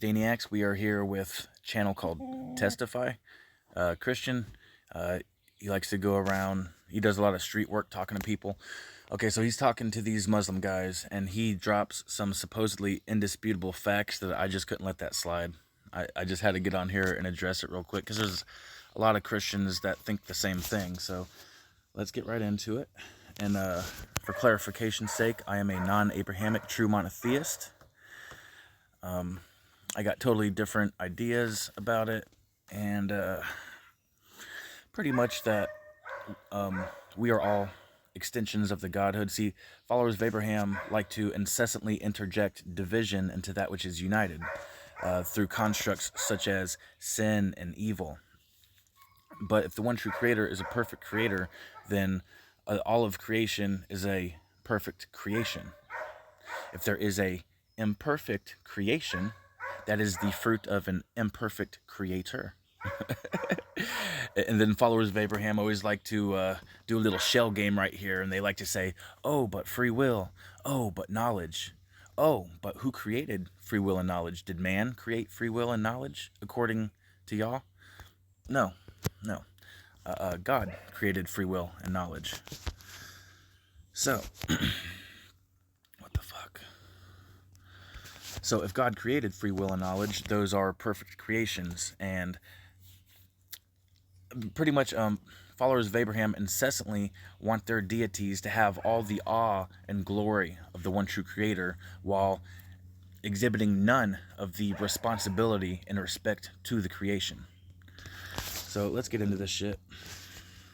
Staniacs. We are here with a channel called Testify. Christian, he likes to go around, he does a lot of street work talking to people. Okay, so he's talking to these Muslim guys, and he drops some supposedly indisputable facts that I just couldn't let that slide. I just had to get on here and address it real quick, because there's a lot of Christians that think the same thing. So let's get right into it. And for clarification's sake, I am a non-Abrahamic true monotheist. I got totally different ideas about it, and pretty much that we are all extensions of the Godhood. See, followers of Abraham like to incessantly interject division into that which is united through constructs such as sin and evil. But if the one true creator is a perfect creator, then all of creation is a perfect creation. If there is a imperfect creation, that is the fruit of an imperfect creator. And then followers of Abraham always like to do a little shell game right here, and they like to say, oh, but free will, oh, but knowledge, oh, but who created free will and knowledge? Did man create free will and knowledge according to y'all? No. God created free will and knowledge. So what the fuck? So if God created free will and knowledge, those are perfect creations, and pretty much followers of Abraham incessantly want their deities to have all the awe and glory of the one true creator, while exhibiting none of the responsibility and respect to the creation. So let's get into this shit.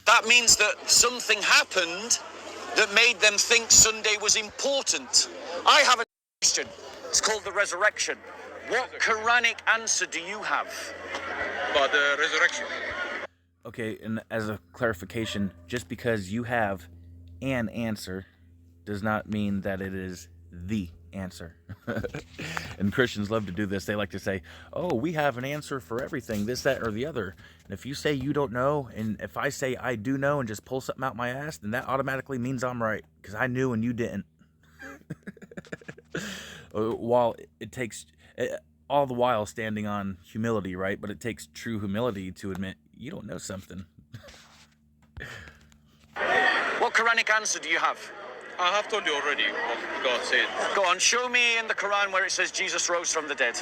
That means that something happened that made them think Sunday was important. I have a question. It's called the resurrection. What Quranic answer do you have? About the resurrection. Okay, and as a clarification, just because you have an answer does not mean that it is the answer. And Christians love to do this. They like to say, oh, we have an answer for everything, this, that, or the other. And if you say you don't know, and if I say I do know and just pull something out my ass, then that automatically means I'm right, because I knew and you didn't. While it takes, all the while standing on humility, right? But it takes true humility to admit you don't know something. What Quranic answer do you have? I have told you already what God said. Go on, show me in the Quran where it says Jesus rose from the dead.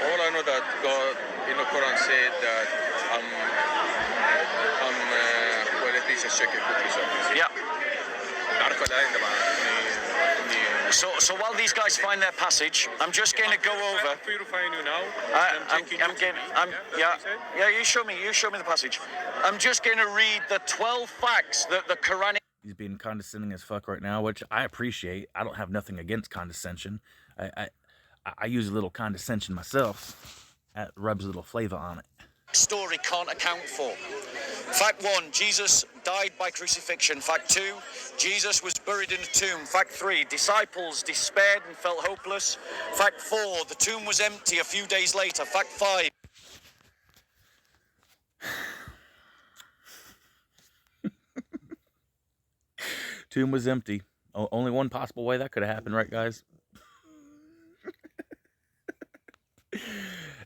All I know that God in the Quran said that Yeah. So while these guys find their passage, I'm just going to go over. Purifying you now. You show me the passage. I'm just going to read the 12 facts that the Quranic. He's being condescending as fuck right now, which I appreciate. I don't have nothing against condescension. I use a little condescension myself. That rubs a little flavor on it. Story can't account for. Fact 1, Jesus died by crucifixion. Fact 2, Jesus was buried in a tomb. Fact 3, disciples despaired and felt hopeless. Fact 4, the tomb was empty a few days later. Fact 5. Tomb was empty. Only one possible way that could have happened, right, guys?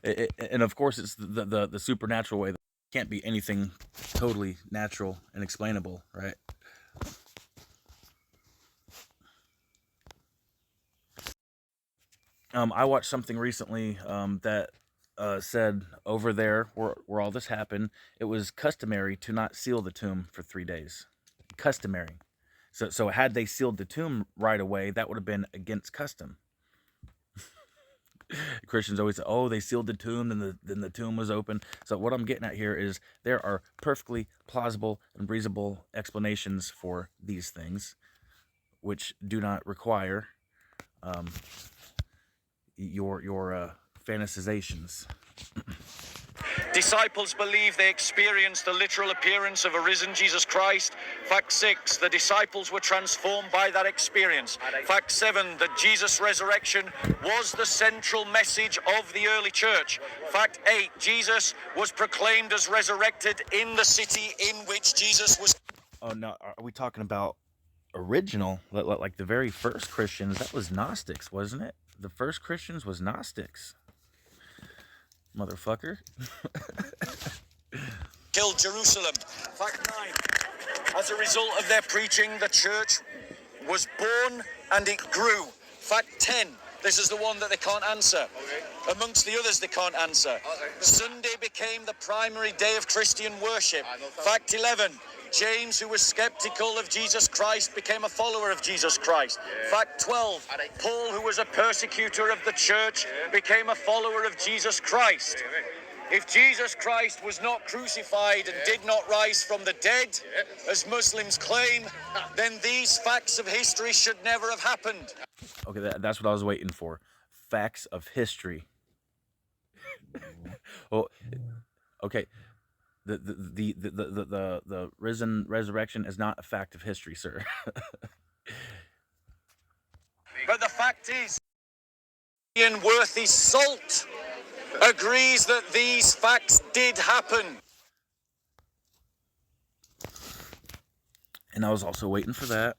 And of course, it's the supernatural way. There can't be anything totally natural and explainable, right? I watched something recently that said over there where all this happened, it was customary to not seal the tomb for 3 days. Customary. So had they sealed the tomb right away, that would have been against custom. Christians always say, oh, they sealed the tomb, then the tomb was open. So what I'm getting at here is there are perfectly plausible and reasonable explanations for these things, which do not require your fantasizations. Disciples believe they experienced the literal appearance of a risen Jesus Christ. Fact 6, the disciples were transformed by that experience. Fact 7, that Jesus' resurrection was the central message of the early church. Fact 8, Jesus was proclaimed as resurrected in the city in which Jesus was. Oh no, are we talking about original? Like the very first Christians? That was Gnostics, wasn't it? The first Christians was Gnostics. Motherfucker. Killed Jerusalem. Fact 9. As a result of their preaching, the church was born and it grew. Fact 10. This is the one that they can't answer. Okay. Amongst the others they can't answer. Okay. Sunday became the primary day of Christian worship. Fact 11. James, who was skeptical of Jesus Christ, became a follower of Jesus Christ. Yeah. Fact 12. Paul, who was a persecutor of the church, became a follower of Jesus Christ. If Jesus Christ was not crucified and did not rise from the dead, as Muslims claim, then these facts of history should never have happened. Okay, that's what I was waiting for. Facts of history. Well, okay. The resurrection is not a fact of history, sir. But the fact is, Ian Worthy Salt agrees that these facts did happen. And I was also waiting for that.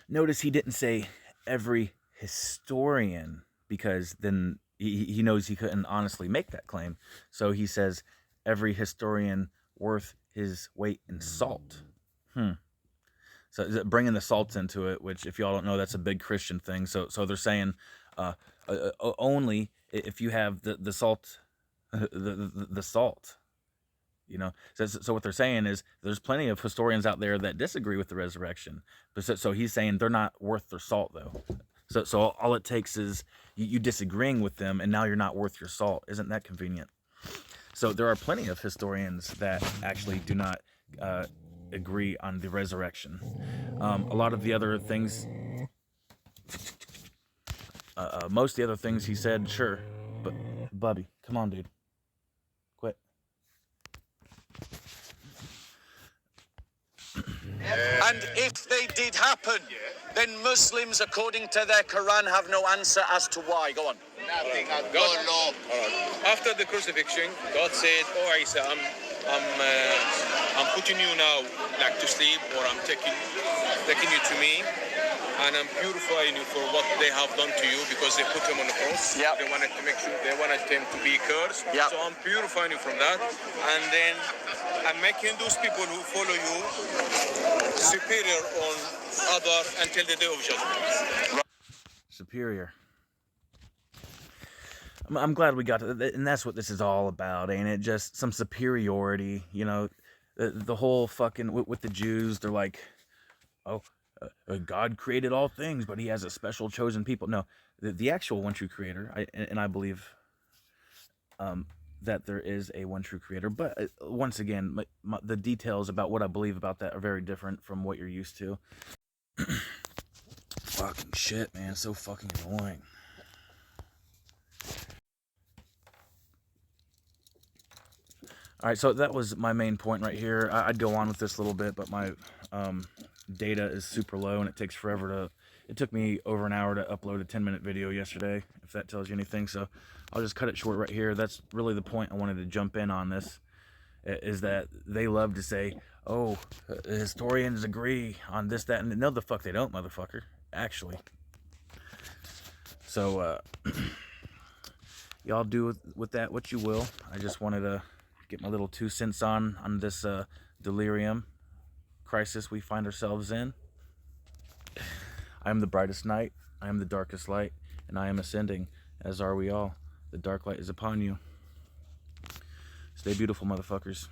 Notice he didn't say every historian, because then he knows he couldn't honestly make that claim. So he says every historian worth his weight in salt. So bringing the salt into it, which if y'all don't know, that's a big Christian thing. So they're saying only if you have the salt, the salt. You know, so what they're saying is there's plenty of historians out there that disagree with the resurrection. But so he's saying they're not worth their salt, though. So all it takes is you disagreeing with them, and now you're not worth your salt. Isn't that convenient? So there are plenty of historians that actually do not agree on the resurrection. A lot of the other things, most of the other things he said, sure. But, Bubby, come on, dude. Quit. And if they did happen, then Muslims, according to their Quran, have no answer as to why. Go on. Nothing. God, no. After the crucifixion, God said, "Oh Isa, I'm putting you now like to sleep, or I'm taking you to me, and I'm purifying you for what they have done to you, because they put him on the cross. Yep. They wanted to make sure, they wanted him to be cursed. Yep. So I'm purifying you from that, and then I'm making those people who follow you superior on other until the day of judgment." Superior. I'm glad we got to that, and that's what this is all about, ain't it? Just some superiority, you know. The whole fucking with the Jews, they're like, oh, God created all things, but he has a special chosen people. No, the actual one true creator, I believe that there is a one true creator. But once again, the details about what I believe about that are very different from what you're used to. Fucking shit, man. So fucking annoying. All right, so that was my main point right here. I'd go on with this a little bit, but my data is super low, and it takes forever to... It took me over an hour to upload a 10-minute video yesterday, if that tells you anything. So I'll just cut it short right here. That's really the point I wanted to jump in on this, is that they love to say, oh, historians agree on this, that, and no, the fuck they don't, motherfucker, actually. So y'all do with that what you will. I just wanted to get my little 2 cents on this delirium crisis we find ourselves in. I am the brightest night, I am the darkest light, and I am ascending, as are we all. The dark light is upon you. Stay beautiful, motherfuckers.